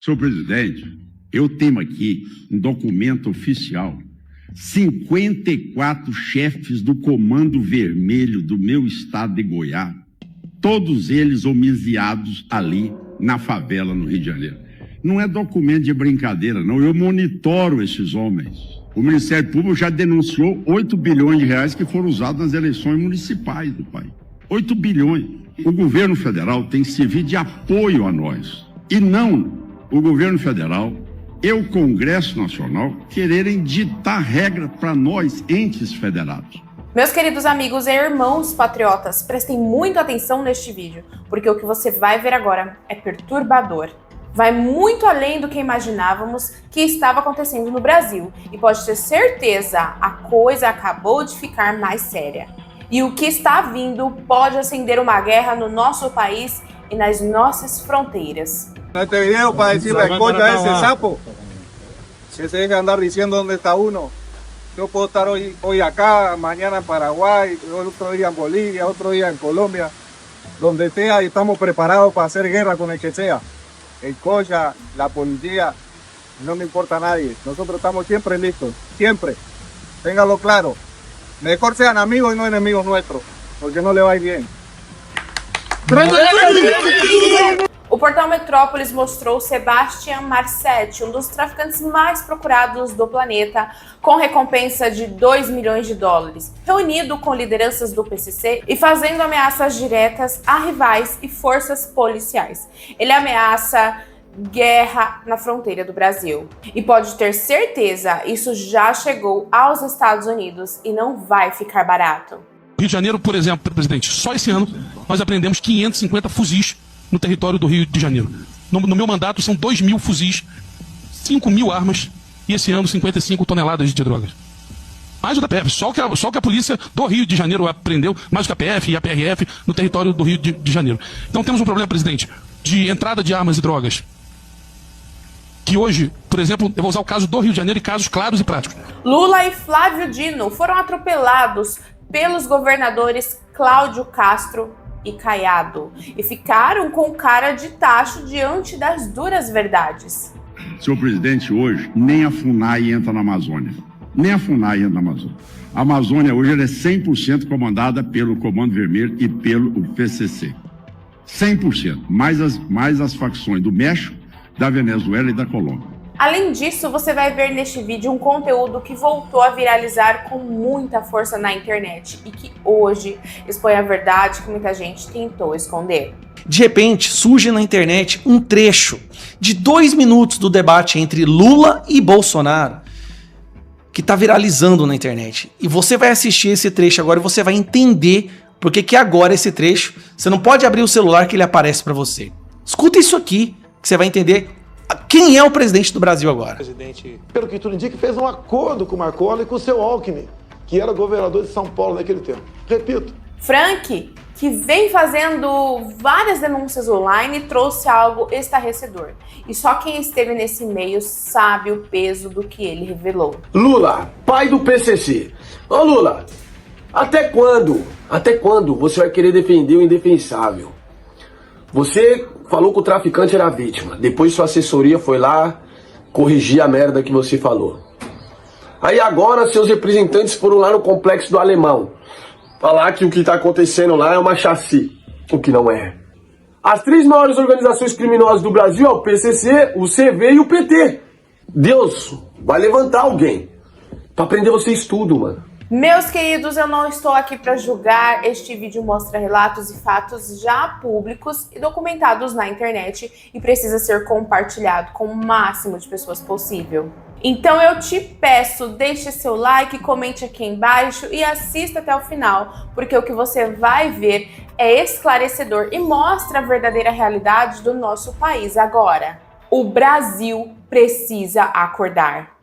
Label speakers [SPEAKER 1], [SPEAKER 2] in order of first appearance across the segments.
[SPEAKER 1] Senhor presidente, eu tenho aqui um documento oficial. 54 chefes do Comando Vermelho do meu estado de Goiás, todos eles homiziados ali na favela no Rio de Janeiro. Não é documento de brincadeira, não. Eu monitoro esses homens. O Ministério Público já denunciou 8 bilhões de reais que foram usados nas eleições municipais do país. 8 bilhões. O governo federal tem que servir de apoio a nós. E não o governo federal e o Congresso Nacional quererem ditar regra para nós, entes federados.
[SPEAKER 2] Meus queridos amigos e irmãos patriotas, prestem muita atenção neste vídeo, porque o que você vai ver agora é perturbador. Vai muito além do que imaginávamos que estava acontecendo no Brasil. E pode ter certeza, a coisa acabou de ficar mais séria. E o que está vindo pode acender uma guerra no nosso país e nas nossas fronteras.
[SPEAKER 3] Este video para decirle coño a ese sapo, que se deja andar diciendo dónde está uno. Yo puedo estar hoy acá, mañana en Paraguay, otro día en Bolivia, otro día en Colombia, donde sea, y estamos preparados para hacer guerra con el que sea. El COJA, la policía, no me importa a nadie. Nosotros estamos siempre listos, siempre. Ténganlo claro. Mejor sean amigos y no enemigos nuestros, porque no le va a ir bien.
[SPEAKER 2] O portal Metrópolis mostrou Sebastian Marcetti, um dos traficantes mais procurados do planeta, com recompensa de 2 milhões de dólares, reunido com lideranças do PCC e fazendo ameaças diretas a rivais e forças policiais. Ele ameaça guerra na fronteira do Brasil. E pode ter certeza, isso já chegou aos Estados Unidos e não vai ficar barato.
[SPEAKER 4] Rio de Janeiro, por exemplo, presidente, só esse ano nós apreendemos 550 fuzis no território do Rio de Janeiro. No meu mandato são 2.000 fuzis, 5.000 armas e esse ano 55 toneladas de drogas. Mais o da PF, só o que a polícia do Rio de Janeiro apreendeu, mais o que a PF e a PRF no território do Rio de Janeiro. Então temos um problema, presidente, de entrada de armas e drogas. Que hoje, por exemplo, eu vou usar o caso do Rio de Janeiro e casos claros e práticos.
[SPEAKER 2] Lula e Flávio Dino foram atropelados pelos governadores Cláudio Castro e Caiado e ficaram com cara de tacho diante das duras verdades.
[SPEAKER 1] Senhor presidente, hoje nem a FUNAI entra na Amazônia. Nem a FUNAI entra na Amazônia. A Amazônia hoje ela é 100% comandada pelo Comando Vermelho e pelo PCC. 100%. Mais as facções do México, da Venezuela e da Colômbia.
[SPEAKER 2] Além disso, você vai ver neste vídeo um conteúdo que voltou a viralizar com muita força na internet e que hoje expõe a verdade que muita gente tentou esconder.
[SPEAKER 5] De repente, surge na internet um trecho de 2 minutos do debate entre Lula e Bolsonaro que está viralizando na internet. E você vai assistir esse trecho agora e você vai entender por que agora esse trecho, você não pode abrir o celular que ele aparece para você. Escuta isso aqui que você vai entender quem é o presidente do Brasil agora.
[SPEAKER 6] Presidente, pelo que tudo indica, fez um acordo com o Marconi e com o seu Alckmin, que era governador de São Paulo naquele tempo. Repito.
[SPEAKER 2] Frank, que vem fazendo várias denúncias online, trouxe algo estarrecedor. E só quem esteve nesse meio sabe o peso do que ele revelou.
[SPEAKER 7] Lula, pai do PCC. Ô Lula, até quando você vai querer defender o indefensável? Você falou que o traficante era vítima. Depois sua assessoria foi lá corrigir a merda que você falou. Aí agora seus representantes foram lá no Complexo do Alemão falar que o que está acontecendo lá é uma chassi. O que não é. As 3 maiores organizações criminosas do Brasil é o PCC, o CV e o PT. Deus vai levantar alguém pra prender vocês tudo, mano.
[SPEAKER 2] Meus queridos, eu não estou aqui para julgar. Este vídeo mostra relatos e fatos já públicos e documentados na internet e precisa ser compartilhado com o máximo de pessoas possível. Então eu te peço, deixe seu like, comente aqui embaixo e assista até o final, porque o que você vai ver é esclarecedor e mostra a verdadeira realidade do nosso país agora. O Brasil precisa acordar.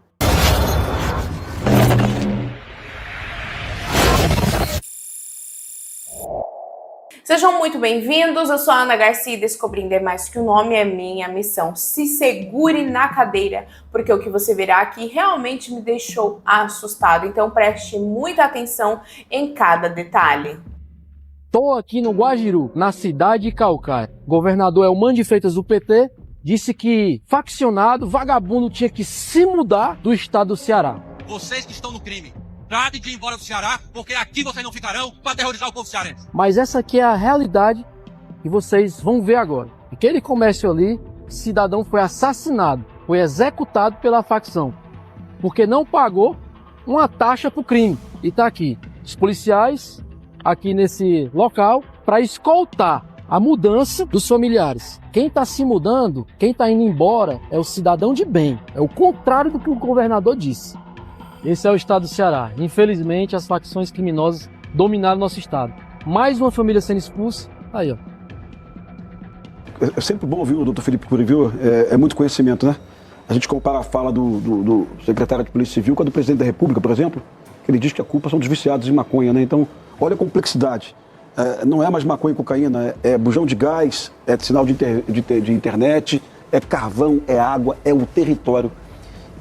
[SPEAKER 2] Sejam muito bem-vindos, eu sou a Ana Garcia e Descobrindo é Mais Que um Nome é minha missão. Se segure na cadeira, porque o que você verá aqui realmente me deixou assustado. Então preste muita atenção em cada detalhe.
[SPEAKER 8] Estou aqui no Guajiru, na cidade de Caucaia. O governador é o Mano de Freitas do PT disse que faccionado, vagabundo tinha que se mudar do estado do Ceará.
[SPEAKER 9] Vocês que estão no crime, tratem de ir embora do Ceará, porque aqui vocês não ficarão para aterrorizar o povo cearense.
[SPEAKER 8] Mas essa aqui é a realidade que vocês vão ver agora. Aquele comércio ali, o cidadão foi assassinado, foi executado pela facção, porque não pagou uma taxa para o crime. E está aqui, os policiais aqui nesse local para escoltar a mudança dos familiares. Quem está se mudando, quem está indo embora é o cidadão de bem. É o contrário do que o governador disse. Esse é o estado do Ceará. Infelizmente, as facções criminosas dominaram nosso estado. Mais uma família sendo expulsa. Aí, ó.
[SPEAKER 10] É sempre bom ouvir o doutor Felipe Cury, viu? É muito conhecimento, né? A gente compara a fala do secretário de Polícia Civil com a do presidente da República, por exemplo, que ele diz que a culpa são dos viciados em maconha, né? Então, olha a complexidade. Não é mais maconha e cocaína, é bujão de gás, é sinal de internet, é carvão, é água, é o território.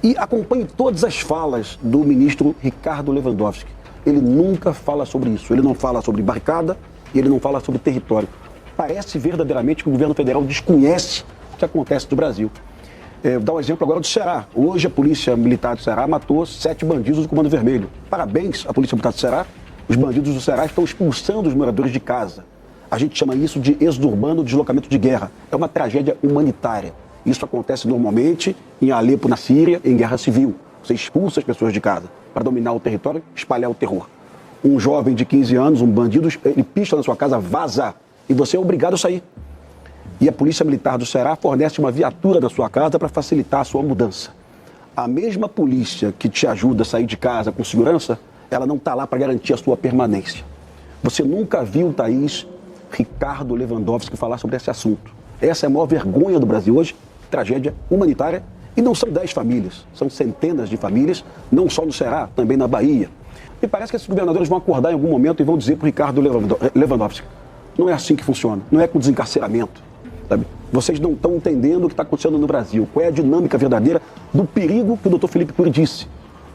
[SPEAKER 10] E acompanhe todas as falas do ministro Ricardo Lewandowski. Ele nunca fala sobre isso. Ele não fala sobre barricada e ele não fala sobre território. Parece verdadeiramente que o governo federal desconhece o que acontece no Brasil. Vou dar um exemplo agora do Ceará. Hoje a Polícia Militar do Ceará matou 7 bandidos do Comando Vermelho. Parabéns à Polícia Militar do Ceará. Os bandidos do Ceará estão expulsando os moradores de casa. A gente chama isso de êxodo urbano, deslocamento de guerra. É uma tragédia humanitária. Isso acontece normalmente em Alepo, na Síria, em guerra civil. Você expulsa as pessoas de casa para dominar o território, espalhar o terror. Um jovem de 15 anos, um bandido, ele pista na sua casa, vaza, e você é obrigado a sair. E a Polícia Militar do Ceará fornece uma viatura na sua casa para facilitar a sua mudança. A mesma polícia que te ajuda a sair de casa com segurança, ela não está lá para garantir a sua permanência. Você nunca viu, Thaís, Ricardo Lewandowski falar sobre esse assunto. Essa é a maior vergonha do Brasil hoje, tragédia humanitária. E não são 10 famílias, são centenas de famílias, não só no Ceará, também na Bahia. E parece que esses governadores vão acordar em algum momento e vão dizer para o Ricardo Lewandowski, não é assim que funciona, não é com desencarceramento. Sabe? Vocês não estão entendendo o que está acontecendo no Brasil, qual é a dinâmica verdadeira do perigo que o doutor Felipe Cury disse.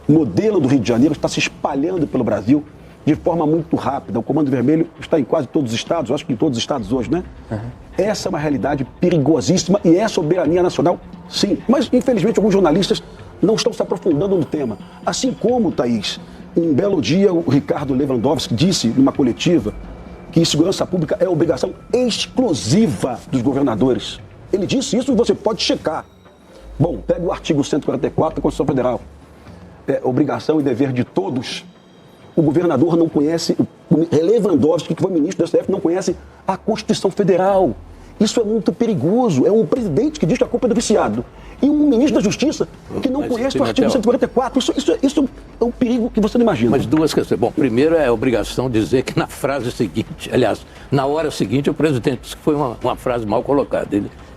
[SPEAKER 10] O modelo do Rio de Janeiro está se espalhando pelo Brasil de forma muito rápida. O Comando Vermelho está em quase todos os estados, eu acho que em todos os estados hoje, né? Uhum. Essa é uma realidade perigosíssima e é soberania nacional, sim. Mas, infelizmente, alguns jornalistas não estão se aprofundando no tema. Assim como, Thaís, um belo dia o Ricardo Lewandowski disse numa coletiva que segurança pública é obrigação exclusiva dos governadores. Ele disse isso e você pode checar. Bom, pega o artigo 144 da Constituição Federal. É obrigação e dever de todos. O governador não conhece, o Lewandowski, que foi ministro do STF, não conhece a Constituição Federal. Isso é muito perigoso. É um presidente que diz que a culpa é do viciado. E um ministro da Justiça que não conhece o artigo 144. Isso é um perigo que você não imagina.
[SPEAKER 11] Mas duas questões. Bom, primeiro é a obrigação de dizer que na frase seguinte, aliás, na hora seguinte, o presidente disse que foi uma frase mal colocada.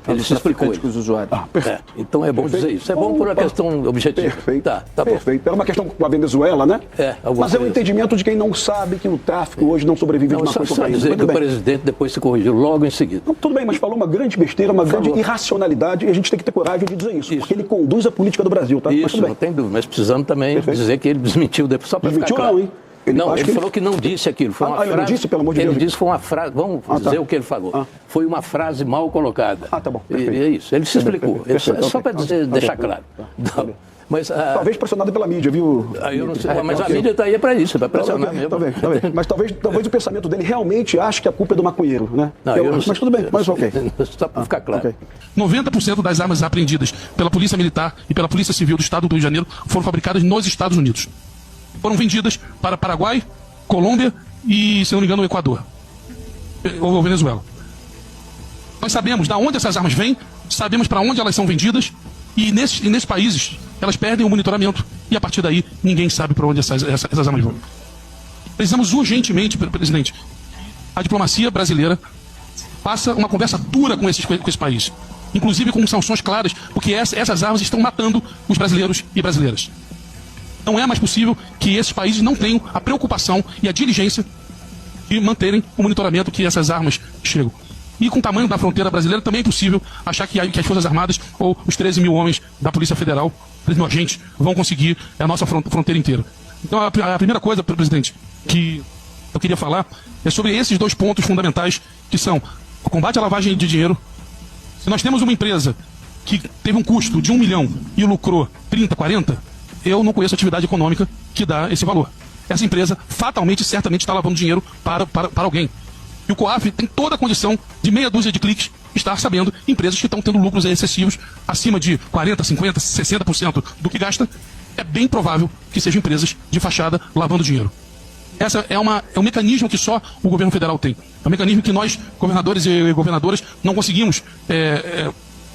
[SPEAKER 11] Ele se explicou.
[SPEAKER 10] Com os usuários.
[SPEAKER 11] Então é bom dizer isso. É bom por uma questão objetiva.
[SPEAKER 10] Perfeito.
[SPEAKER 11] Tá
[SPEAKER 10] perfeito. Era uma questão com a Venezuela, né? Mas é o entendimento de quem não sabe que o tráfico hoje não sobrevive de maconha e cocaína.
[SPEAKER 11] Dizer que o presidente depois se corrigiu logo em seguida.
[SPEAKER 10] Não, tudo bem, mas falou uma grande besteira, uma grande irracionalidade, e a gente tem que ter coragem de dizer isso. Porque ele conduz a política do Brasil, tá?
[SPEAKER 11] Isso, não tem dúvida. Mas precisamos também dizer que ele desmentiu depois, só para ficar claro.
[SPEAKER 10] Não, hein?
[SPEAKER 11] Ele falou que não disse aquilo. Foi uma frase,
[SPEAKER 10] ele não disse, pelo amor de Deus.
[SPEAKER 11] Ele disse que foi uma frase. Vamos dizer o que ele falou. Foi uma frase mal colocada.
[SPEAKER 10] Tá bom.
[SPEAKER 11] E é isso. Ele se explicou. Só para deixar claro. Mas,
[SPEAKER 10] talvez pressionado pela mídia, viu?
[SPEAKER 11] Eu não sei, mas a mídia está aí para isso, para pressionar mesmo.
[SPEAKER 10] Tá bem. Mas talvez o pensamento dele realmente ache que a culpa é do maconheiro, né? Mas tudo bem, mas ok.
[SPEAKER 11] Só para ficar claro.
[SPEAKER 4] 90% das armas apreendidas pela Polícia Militar e pela Polícia Civil do Estado do Rio de Janeiro foram fabricadas nos Estados Unidos. Foram vendidas para Paraguai, Colômbia e, se não me engano, o Equador. Ou Venezuela. Nós sabemos de onde essas armas vêm, sabemos para onde elas são vendidas, e nesses países elas perdem o monitoramento, e a partir daí ninguém sabe para onde essas armas vão. Precisamos urgentemente, presidente, a diplomacia brasileira faça uma conversa dura com esse país, inclusive com sanções claras, porque essas armas estão matando os brasileiros e brasileiras. Não é mais possível que esses países não tenham a preocupação e a diligência de manterem o monitoramento que essas armas chegam. E com o tamanho da fronteira brasileira também é impossível achar que as Forças Armadas ou os 13 mil homens da Polícia Federal, 13 mil agentes, vão conseguir a nossa fronteira inteira. Então a primeira coisa, presidente, que eu queria falar é sobre esses 2 pontos fundamentais, que são o combate à lavagem de dinheiro. Se nós temos uma empresa que teve um custo de 1 milhão e lucrou 30, 40, eu não conheço atividade econômica que dá esse valor. Essa empresa fatalmente, certamente está lavando dinheiro para alguém. E o COAF tem toda a condição de meia dúzia de cliques estar sabendo empresas que estão tendo lucros excessivos acima de 40, 50, 60% do que gasta. É bem provável que sejam empresas de fachada lavando dinheiro. Essa é um mecanismo que só o governo federal tem. É um mecanismo que nós, governadores e governadoras, não conseguimos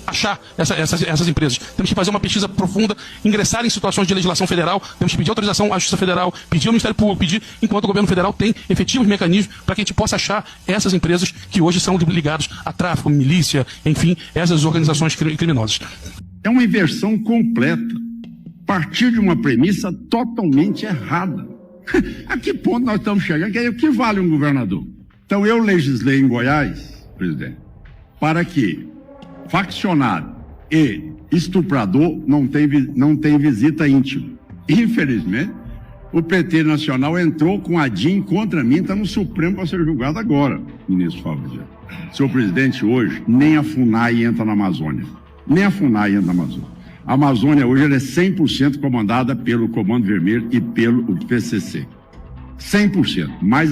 [SPEAKER 4] achar essas empresas. Temos que fazer uma pesquisa profunda, ingressar em situações de legislação federal, temos que pedir autorização à Justiça Federal, pedir ao Ministério Público, pedir, enquanto o governo federal tem efetivos mecanismos para que a gente possa achar essas empresas que hoje são ligadas a tráfico, milícia, enfim, essas organizações criminosas.
[SPEAKER 1] É uma inversão completa. Partir de uma premissa totalmente errada. A que ponto nós estamos chegando? O que vale um governador? Então eu legislei em Goiás, presidente, para que faccionado e estuprador não tem visita íntima. Infelizmente, o PT Nacional entrou com a DIN contra mim, está no Supremo para ser julgado agora, ministro Fábio. Senhor presidente, hoje, nem a FUNAI entra na Amazônia. Nem a FUNAI entra na Amazônia. A Amazônia hoje ela é 100% comandada pelo Comando Vermelho e pelo PCC. 100%. Mais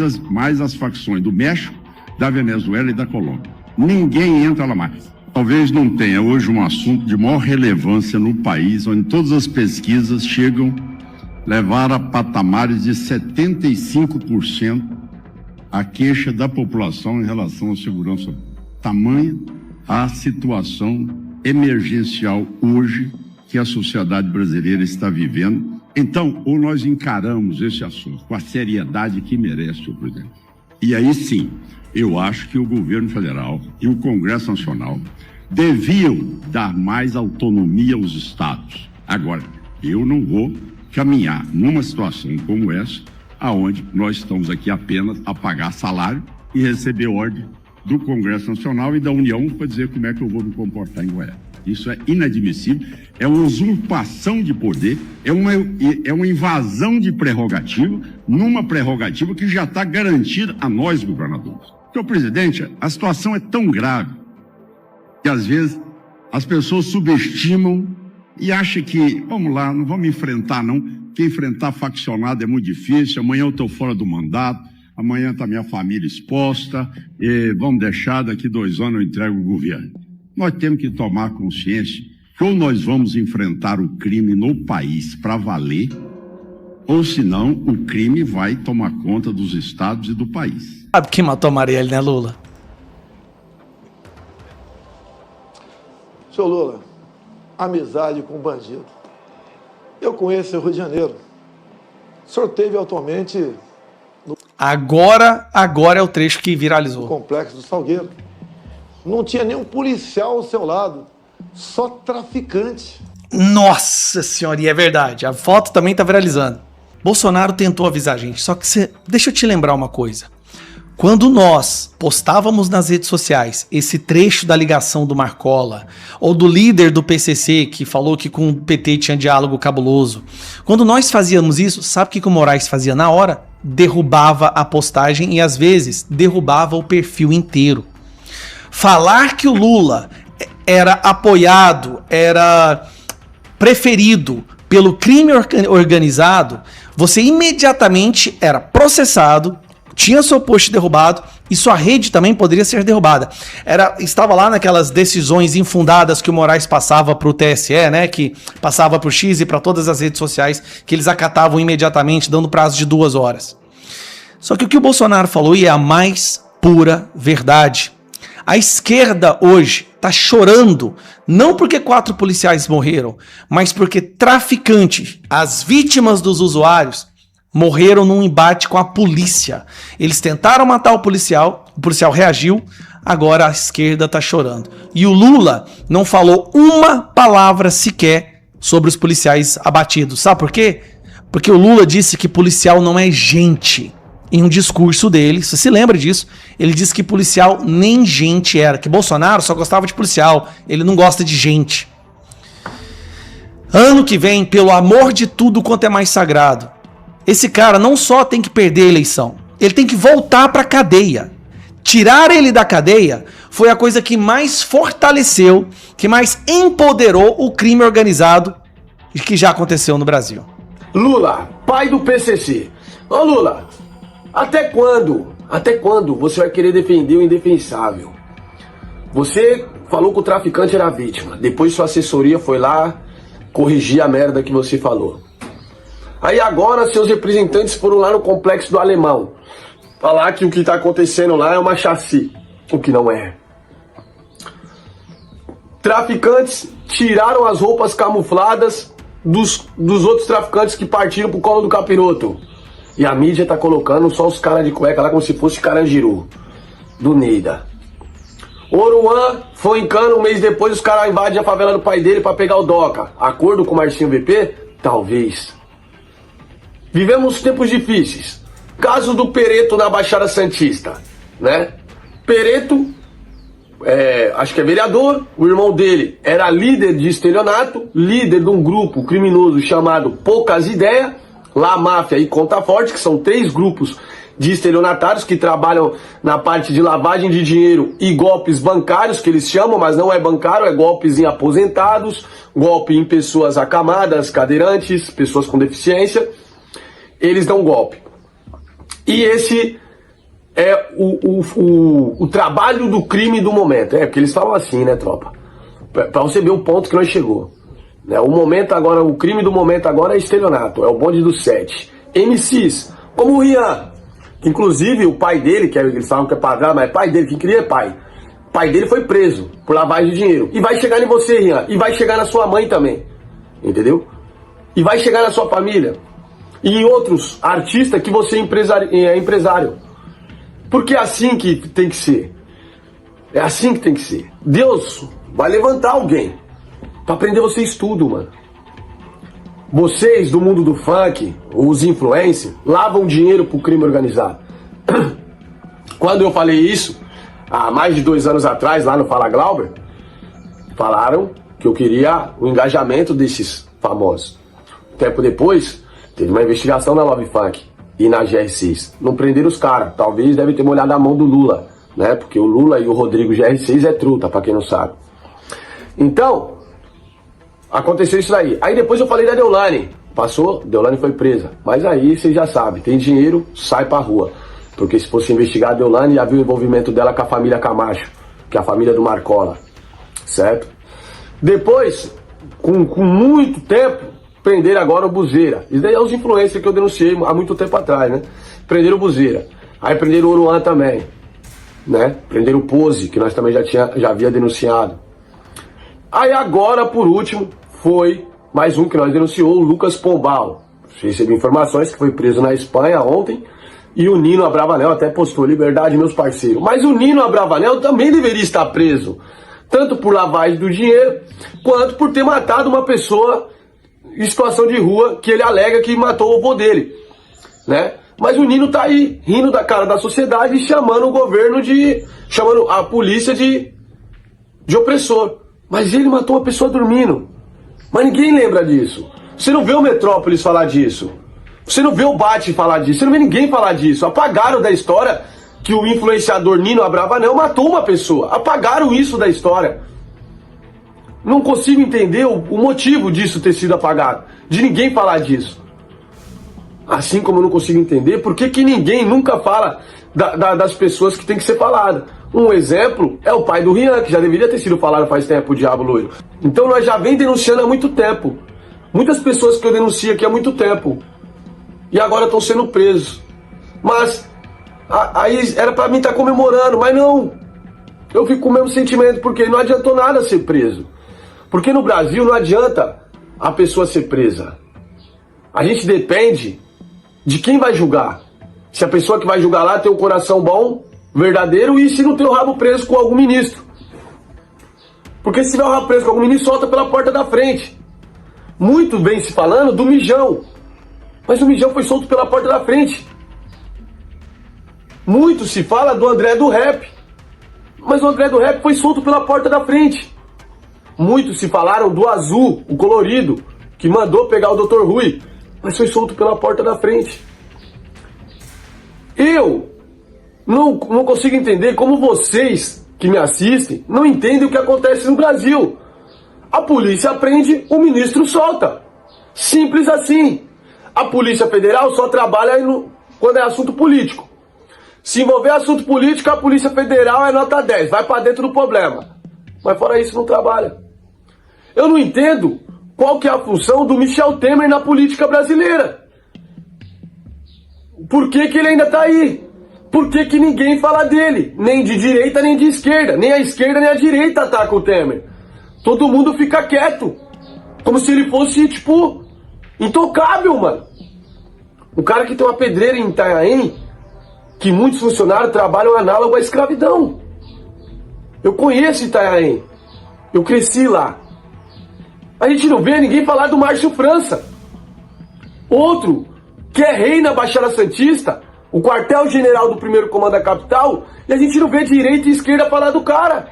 [SPEAKER 1] as facções do México, da Venezuela e da Colômbia. Ninguém entra lá mais. Talvez não tenha hoje um assunto de maior relevância no país, onde todas as pesquisas levar a patamares de 75% a queixa da população em relação à segurança. Tamanha a situação emergencial hoje que a sociedade brasileira está vivendo. Então, ou nós encaramos esse assunto com a seriedade que merece, senhor presidente. E aí sim, eu acho que o governo federal e o Congresso Nacional deviam dar mais autonomia aos estados. Agora, eu não vou caminhar numa situação como essa, aonde nós estamos aqui apenas a pagar salário e receber ordem do Congresso Nacional e da União para dizer como é que eu vou me comportar em Goiás. Isso é inadmissível, é uma usurpação de poder, é uma invasão de prerrogativa, numa prerrogativa que já está garantida a nós, governadores. Então, presidente, a situação é tão grave que, às vezes, as pessoas subestimam e acham que, vamos lá, não vamos enfrentar, não, porque enfrentar faccionado é muito difícil, amanhã eu estou fora do mandato, amanhã está minha família exposta, e vamos deixar, daqui 2 anos eu entrego o governo. Nós temos que tomar consciência que ou nós vamos enfrentar o crime no país para valer, ou senão o crime vai tomar conta dos estados e do país.
[SPEAKER 5] Sabe quem matou a Marielle, né, Lula?
[SPEAKER 6] Senhor Lula, amizade com bandido. Eu conheço o Rio de Janeiro. O senhor teve atualmente no...
[SPEAKER 5] Agora é o trecho que viralizou.
[SPEAKER 6] No Complexo do Salgueiro. Não tinha nenhum policial ao seu lado, só traficante.
[SPEAKER 5] Nossa senhora, e é verdade. A foto também tá viralizando. Bolsonaro tentou avisar a gente, só que deixa eu te lembrar uma coisa. Quando nós postávamos nas redes sociais esse trecho da ligação do Marcola, ou do líder do PCC que falou que com o PT tinha diálogo cabuloso, quando nós fazíamos isso, sabe o que o Moraes fazia na hora? Derrubava a postagem e às vezes derrubava o perfil inteiro. Falar que o Lula era apoiado, era preferido pelo crime organizado, você imediatamente era processado, tinha seu post derrubado e sua rede também poderia ser derrubada. Estava lá naquelas decisões infundadas que o Moraes passava para o TSE, né, que passava para o X e para todas as redes sociais, que eles acatavam imediatamente, dando prazo de 2 horas. Só que o que o Bolsonaro falou e é a mais pura verdade. A esquerda hoje está chorando, não porque 4 policiais morreram, mas porque traficantes, as vítimas dos usuários, morreram num embate com a polícia. Eles tentaram matar o policial reagiu, agora a esquerda está chorando. E o Lula não falou uma palavra sequer sobre os policiais abatidos. Sabe por quê? Porque o Lula disse que policial não é gente. Em um discurso dele, você se lembra disso, ele disse que policial nem gente era, que Bolsonaro só gostava de policial, ele não gosta de gente. Ano que vem, pelo amor de tudo quanto é mais sagrado, esse cara não só tem que perder a eleição, ele tem que voltar para a cadeia. Tirar ele da cadeia foi a coisa que mais fortaleceu, que mais empoderou o crime organizado que já aconteceu no Brasil.
[SPEAKER 7] Lula, pai do PCC. Ô Lula, até quando você vai querer defender o indefensável? Você falou que o traficante era vítima, depois sua assessoria foi lá corrigir a merda que você falou. Aí agora seus representantes foram lá no Complexo do Alemão falar que o que está acontecendo lá é uma chassi, o que não é. Traficantes tiraram as roupas camufladas dos outros traficantes que partiram pro colo do capiroto. E a mídia tá colocando só os caras de cueca lá como se fosse Carandiru, do Neida. Oruan foi em Cana, um mês depois os caras invadem a favela do pai dele pra pegar o DOCA. Acordo com o Marcinho VP? Talvez. Vivemos tempos difíceis. Caso do Pereto na Baixada Santista, né? Pereto, acho que é vereador, o irmão dele era líder de estelionato, líder de um grupo criminoso chamado Poucas Ideias, La Máfia e Conta Forte, que são 3 grupos de estelionatários que trabalham na parte de lavagem de dinheiro e golpes bancários, que eles chamam, mas não é bancário, é golpes em aposentados, golpe em pessoas acamadas, cadeirantes, pessoas com deficiência. Eles dão golpe. E esse é o trabalho do crime do momento. Porque eles falam assim, né, tropa? Pra você ver o ponto que nós chegou. Né? O momento agora, o crime do momento agora é estelionato, é o bonde do 7. MCs, como o Rian. Inclusive o pai dele, que eles falam que é padrasto, mas é pai dele, quem queria é pai. O pai dele foi preso por lavagem de dinheiro. E vai chegar em você, Rian. E vai chegar na sua mãe também. Entendeu? E vai chegar na sua família. E em outros artistas que você é empresário. Porque é assim que tem que ser. É assim que tem que ser. Deus vai levantar alguém pra prender vocês tudo, mano. Vocês do mundo do funk, os influencers, lavam dinheiro pro crime organizado. Quando eu falei isso, há mais de 2 anos atrás, lá no Fala Glauber, falaram que eu queria o engajamento desses famosos. Tempo depois, teve uma investigação na Love Funk e na GR6. Não prenderam os caras. Talvez deve ter molhado a mão do Lula, né? Porque o Lula e o Rodrigo GR6 é truta, pra quem não sabe. Então, aconteceu isso aí. Aí depois eu falei da Deolane. Passou, Deolane foi presa. Mas aí você já sabe, tem dinheiro, sai pra rua. Porque se fosse investigar a Deolane, já viu o envolvimento dela com a família Camacho, que é a família do Marcola. Certo? Depois, com muito tempo, prenderam agora o Buzeira. Isso daí é os influencers que eu denunciei há muito tempo atrás, né? Prenderam o Buzeira. Aí prenderam o Oruan também, né? Prenderam o Pose, que nós também já havia denunciado. Aí agora, por último, foi mais um que nós denunciou, o Lucas Pombal. Recebi informações que foi preso na Espanha ontem. E o Nino Abravanel até postou: liberdade, meus parceiros. Mas o Nino Abravanel também deveria estar preso. Tanto por lavagem do dinheiro, quanto por ter matado uma pessoa em situação de rua, que ele alega que matou o avô dele, né? Mas o Nino tá aí, rindo da cara da sociedade e chamando o governo chamando a polícia de opressor. Mas ele matou uma pessoa dormindo. Mas ninguém lembra disso. Você não vê o Metrópolis falar disso. Você não vê o Bate falar disso. Você não vê ninguém falar disso. Apagaram da história que o influenciador Nino Abravanel matou uma pessoa. Apagaram isso da história. Não consigo entender o motivo disso ter sido apagado, de ninguém falar disso. Assim como eu não consigo entender por que ninguém nunca fala das pessoas que tem que ser falada. Um exemplo é o pai do Rian, que já deveria ter sido falado faz tempo, o Diabo Loiro. Então nós já vem denunciando há muito tempo. Muitas pessoas que eu denuncio aqui há muito tempo. E agora estão sendo presos. Mas aí era pra mim estar comemorando, mas não. Eu fico com o mesmo sentimento, porque não adiantou nada ser preso. Porque no Brasil não adianta a pessoa ser presa. A gente depende de quem vai julgar. Se a pessoa que vai julgar lá tem um coração bom, verdadeiro, e se não tem o rabo preso com algum ministro. Porque se tiver o rabo preso com algum ministro, solta pela porta da frente. Muito vem se falando do Mijão. Mas o Mijão foi solto pela porta da frente. Muito se fala do André do Rap. Mas o André do Rap foi solto pela porta da frente. Muitos se falaram do Azul, o colorido, que mandou pegar o Dr. Rui, mas foi solto pela porta da frente. Eu não consigo entender como vocês que me assistem não entendem o que acontece no Brasil. A polícia prende, o ministro solta. Simples assim. A Polícia Federal só trabalha quando é assunto político. Se envolver assunto político, a Polícia Federal é nota 10, vai pra dentro do problema. Mas fora isso, não trabalha. Eu não entendo qual que é a função do Michel Temer na política brasileira. Por que que ele ainda tá aí? Por que que ninguém fala dele? Nem de direita, nem de esquerda. Nem a esquerda, nem a direita ataca o Temer. Todo mundo fica quieto. Como se ele fosse, tipo, intocável, mano. O cara que tem uma pedreira em Itanhaém, que muitos funcionários trabalham análogo à escravidão. Eu conheço Itanhaém. Eu cresci lá. A gente não vê ninguém falar do Márcio França. Outro, que é rei na Baixada Santista, o quartel-general do 1º Comando da Capital, e a gente não vê direita e esquerda falar do cara.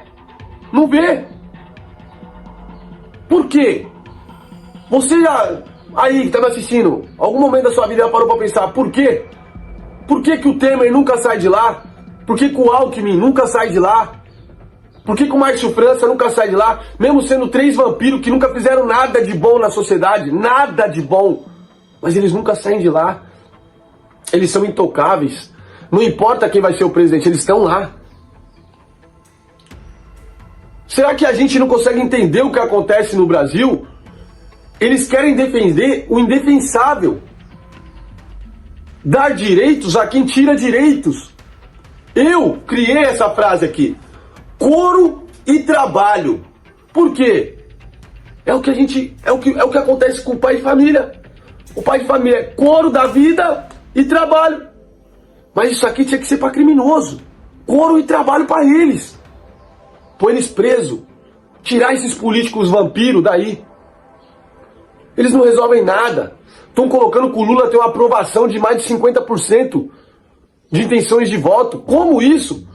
[SPEAKER 7] Não vê. Por quê? Você já, aí que tá me assistindo, algum momento da sua vida já parou pra pensar por quê? Por que que o Temer nunca sai de lá? Por que que o Alckmin nunca sai de lá? Por que que o Márcio França nunca sai de lá? Mesmo sendo 3 vampiros que nunca fizeram nada de bom na sociedade, nada de bom. Mas eles nunca saem de lá. Eles são intocáveis. Não importa quem vai ser o presidente, eles estão lá. Será que a gente não consegue entender o que acontece no Brasil? Eles querem defender o indefensável. Dar direitos a quem tira direitos. Eu criei essa frase aqui. Couro e trabalho. Por quê? É o que acontece com o pai de família. O pai de família é couro da vida e trabalho. Mas isso aqui tinha que ser para criminoso. Couro e trabalho para eles. Põe eles presos. Tirar esses políticos vampiros daí. Eles não resolvem nada. Estão colocando que o Lula tem uma aprovação de mais de 50% de intenções de voto. Como isso?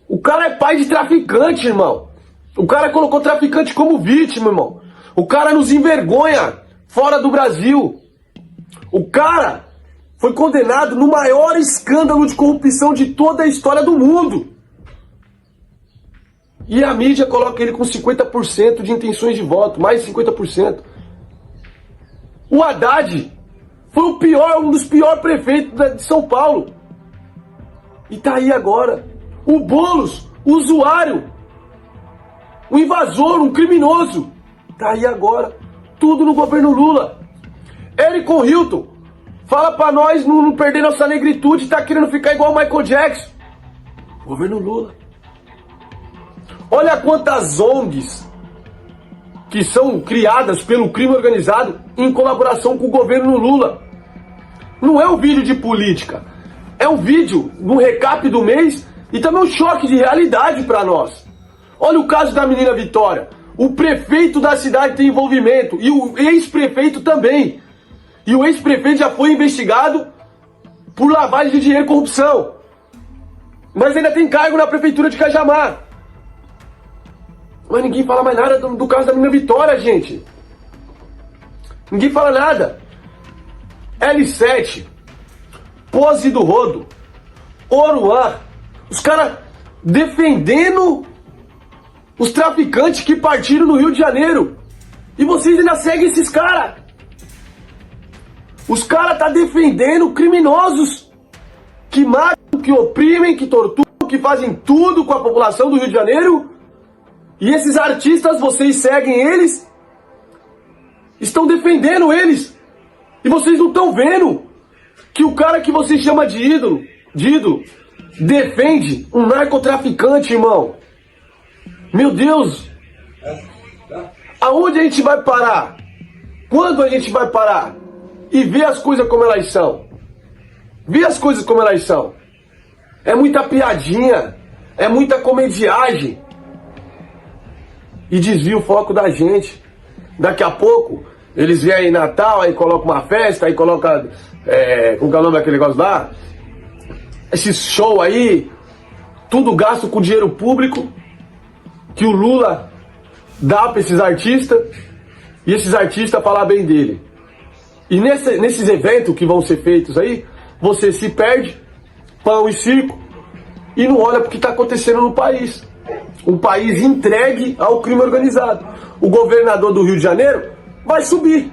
[SPEAKER 7] O cara é pai de traficante, irmão. O cara colocou traficante como vítima, irmão. O cara nos envergonha fora do Brasil. O cara foi condenado no maior escândalo de corrupção de toda a história do mundo. E a mídia coloca ele com 50% de intenções de voto, mais de 50%. O Haddad foi um dos piores prefeitos de São Paulo. E tá aí agora. O Boulos, o usuário, o invasor, um criminoso. Tá aí agora. Tudo no governo Lula. Ericon Hilton, fala pra nós não perder nossa negritude, tá querendo ficar igual o Michael Jackson. Governo Lula. Olha quantas ONGs que são criadas pelo crime organizado em colaboração com o governo Lula. Não é um vídeo de política, é um vídeo no recap do mês e também um choque de realidade para nós. Olha o caso da menina Vitória. O prefeito da cidade tem envolvimento e o ex-prefeito também. E o ex-prefeito já foi investigado por lavagem de dinheiro e corrupção. Mas ainda tem cargo na prefeitura de Cajamar. Mas ninguém fala mais nada do caso da menina Vitória, gente. Ninguém fala nada. L7, Pose do Rodo, Oruan, os caras defendendo os traficantes que partiram no Rio de Janeiro. E vocês ainda seguem esses caras. Os caras tá defendendo criminosos que matam, que oprimem, que torturam, que fazem tudo com a população do Rio de Janeiro. E esses artistas, vocês seguem eles, estão defendendo eles. E vocês não estão vendo que o cara que você chama de ídolo, defende um narcotraficante, irmão. Meu Deus. Aonde a gente vai parar? Quando a gente vai parar? E ver as coisas como elas são? Ver as coisas como elas são. É muita piadinha, é muita comediagem. E desvia o foco da gente. Daqui a pouco, eles vêm em Natal, aí colocam uma festa, aí coloca, como é o nome daquele negócio lá? Esse show aí, tudo gasto com dinheiro público, que o Lula dá para esses artistas, e esses artistas falar bem dele. E nesses eventos que vão ser feitos aí, você se perde, pão e circo, e não olha pro que tá acontecendo no país. Um país entregue ao crime organizado. O governador do Rio de Janeiro vai subir.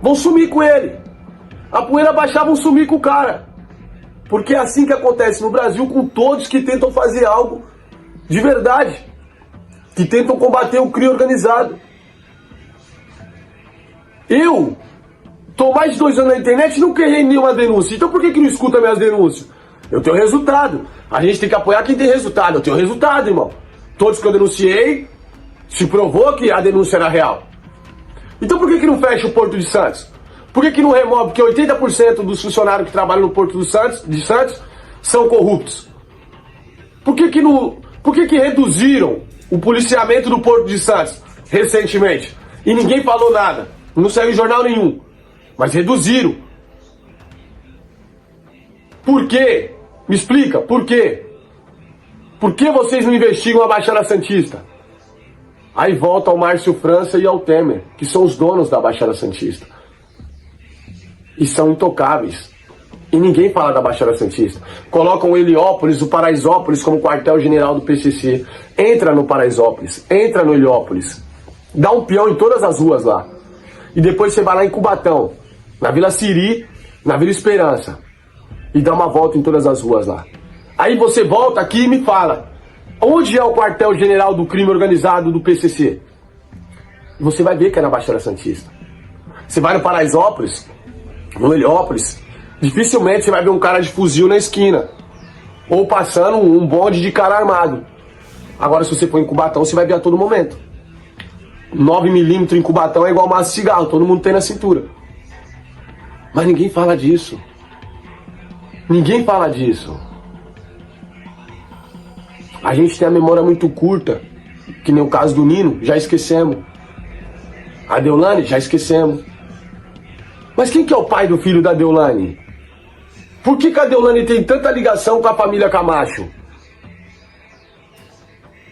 [SPEAKER 7] Vão sumir com ele. A poeira baixar, vão sumir com o cara. Porque é assim que acontece no Brasil com todos que tentam fazer algo de verdade. Que tentam combater o crime organizado. Eu tô mais de 2 anos na internet e nunca errei nenhuma denúncia. Então por que não escuta minhas denúncias? Eu tenho resultado. A gente tem que apoiar quem tem resultado. Eu tenho resultado, irmão. Todos que eu denunciei, se provou que a denúncia era real. Então por que não fecha o Porto de Santos? Por que não remove? Porque 80% dos funcionários que trabalham no Porto de Santos são corruptos. Por que reduziram o policiamento do Porto de Santos recentemente? E ninguém falou nada. Não saiu em jornal nenhum. Mas reduziram. Por quê? Me explica, por quê? Por que vocês não investigam a Baixada Santista? Aí volta ao Márcio França e ao Temer, que são os donos da Baixada Santista. E são intocáveis. E ninguém fala da Baixada Santista. Colocam o Heliópolis, o Paraisópolis como quartel-general do PCC. Entra no Paraisópolis, entra no Heliópolis. Dá um peão em todas as ruas lá. E depois você vai lá em Cubatão, na Vila Siri, na Vila Esperança. E dá uma volta em todas as ruas lá. Aí você volta aqui e me fala, onde é o quartel-general do crime organizado do PCC? Você vai ver que é na Baixada Santista. Você vai no Paraisópolis, no Heliópolis, dificilmente você vai ver um cara de fuzil na esquina. Ou passando um bonde de cara armado. Agora se você for em Cubatão, você vai ver a todo momento. 9mm em Cubatão é igual maço de cigarro, todo mundo tem na cintura. Mas ninguém fala disso. Ninguém fala disso. A gente tem a memória muito curta, que nem o caso do Nino, já esquecemos. A Deolane, já esquecemos. Mas quem que é o pai do filho da Deolane? Por que a Deolane tem tanta ligação com a família Camacho?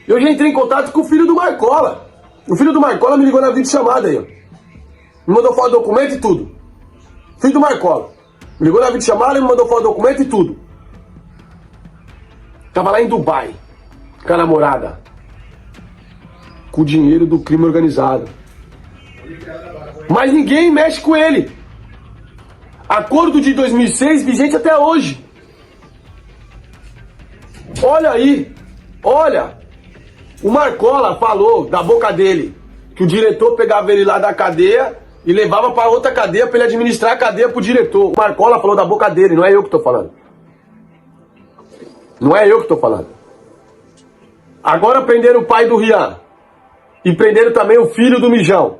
[SPEAKER 7] Eu já entrei em contato com o filho do Marcola. O filho do Marcola me ligou na videochamada aí, ó. Me mandou foto do documento e tudo. Filho do Marcola. Me ligou na videochamada e me mandou foto do documento e tudo. Tava lá em Dubai, com a namorada. Com o dinheiro do crime organizado. Mas ninguém mexe com ele. Acordo de 2006 vigente até hoje. Olha aí. Olha. O Marcola falou da boca dele que o diretor pegava ele lá da cadeia e levava para outra cadeia para ele administrar a cadeia pro diretor. O Marcola falou da boca dele, não é eu que tô falando. Não é eu que tô falando. Agora prenderam o pai do Rian. E prenderam também o filho do Mijão.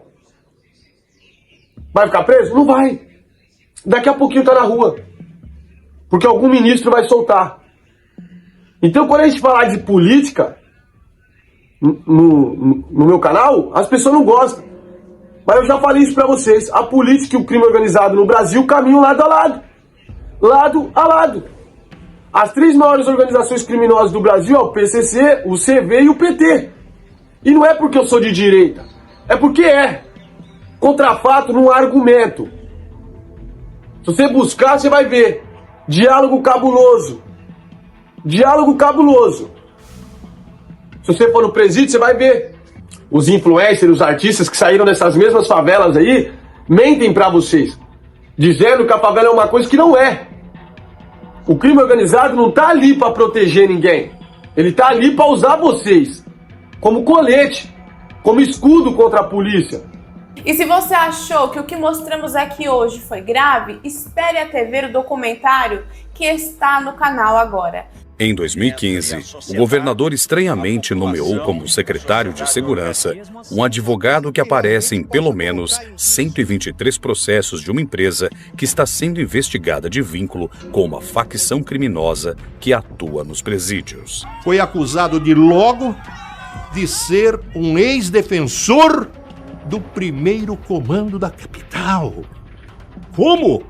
[SPEAKER 7] Vai ficar preso? Não vai. Daqui a pouquinho tá na rua. Porque algum ministro vai soltar. Então quando a gente falar de política no meu canal, as pessoas não gostam. Mas eu já falei isso pra vocês. A política e o crime organizado no Brasil caminham lado a lado. Lado a lado. As 3 maiores organizações criminosas do Brasil é o PCC, o CV e o PT. E não é porque eu sou de direita. É porque é. Contra fato não há argumento. Se você buscar, você vai ver. Diálogo cabuloso. Diálogo cabuloso. Se você for no presídio, você vai ver. Os influencers, os artistas que saíram dessas mesmas favelas aí, mentem pra vocês. Dizendo que a favela é uma coisa que não é. O crime organizado não tá ali pra proteger ninguém. Ele tá ali pra usar vocês. Como colete. Como escudo contra a polícia.
[SPEAKER 2] E se você achou que o que mostramos aqui hoje foi grave, espere até ver o documentário que está no canal agora.
[SPEAKER 12] Em 2015, o governador estranhamente nomeou como secretário de Segurança um advogado que aparece em pelo menos 123 processos de uma empresa que está sendo investigada de vínculo com uma facção criminosa que atua nos presídios.
[SPEAKER 13] Foi acusado de ser um ex-defensor do primeiro comando da capital. Como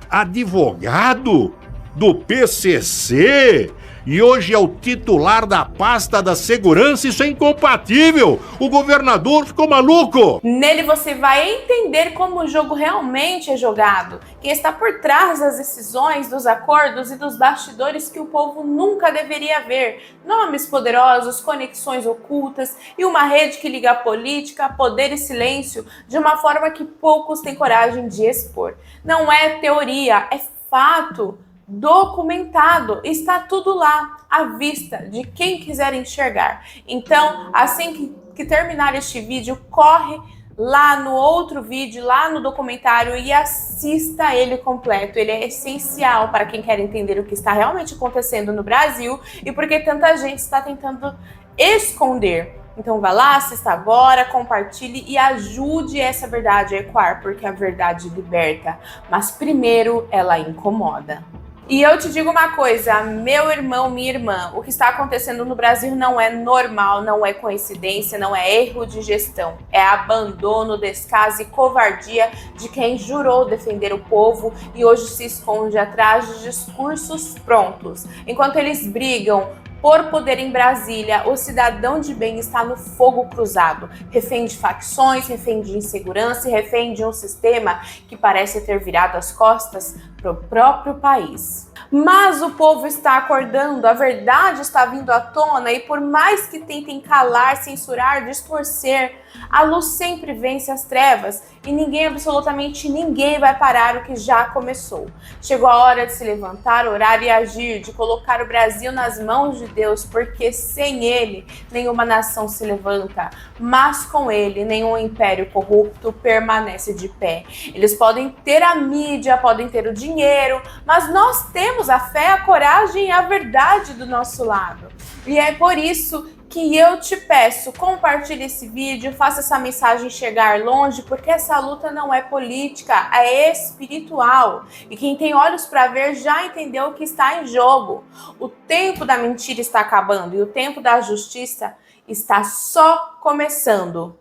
[SPEAKER 13] advogado do PCC e hoje é o titular da pasta da segurança. Isso é incompatível. O governador ficou maluco.
[SPEAKER 2] Nele você vai entender como o jogo realmente é jogado, quem está por trás das decisões, dos acordos e dos bastidores que o povo nunca deveria ver. Nomes poderosos, conexões ocultas e uma rede que liga a política, poder e silêncio de uma forma que poucos têm coragem de expor. Não é teoria, é fato. Documentado, está tudo lá, à vista de quem quiser enxergar. Então, assim que terminar este vídeo, corre lá no outro vídeo, lá no documentário e assista ele completo. Ele é essencial para quem quer entender o que está realmente acontecendo no Brasil e porque tanta gente está tentando esconder. Então vá lá, assista agora, compartilhe e ajude essa verdade a ecoar, porque a verdade liberta, mas primeiro ela incomoda. E eu te digo uma coisa, meu irmão, minha irmã, o que está acontecendo no Brasil não é normal, não é coincidência, não é erro de gestão. É abandono, descaso e covardia de quem jurou defender o povo e hoje se esconde atrás de discursos prontos. Enquanto eles brigam por poder em Brasília, o cidadão de bem está no fogo cruzado, refém de facções, refém de insegurança e refém de um sistema que parece ter virado as costas para o próprio país. Mas o povo está acordando, a verdade está vindo à tona e por mais que tentem calar, censurar, distorcer, a luz sempre vence as trevas e ninguém, absolutamente ninguém, vai parar o que já começou. Chegou a hora de se levantar, orar e agir, de colocar o Brasil nas mãos de Deus, porque sem ele nenhuma nação se levanta, mas com ele nenhum império corrupto permanece de pé. Eles podem ter a mídia, podem ter o dinheiro, mas nós temos a fé, a coragem e a verdade do nosso lado. E é por isso que eu te peço, compartilhe esse vídeo, faça essa mensagem chegar longe, porque essa luta não é política, é espiritual. E quem tem olhos para ver já entendeu o que está em jogo. O tempo da mentira está acabando e o tempo da justiça está só começando.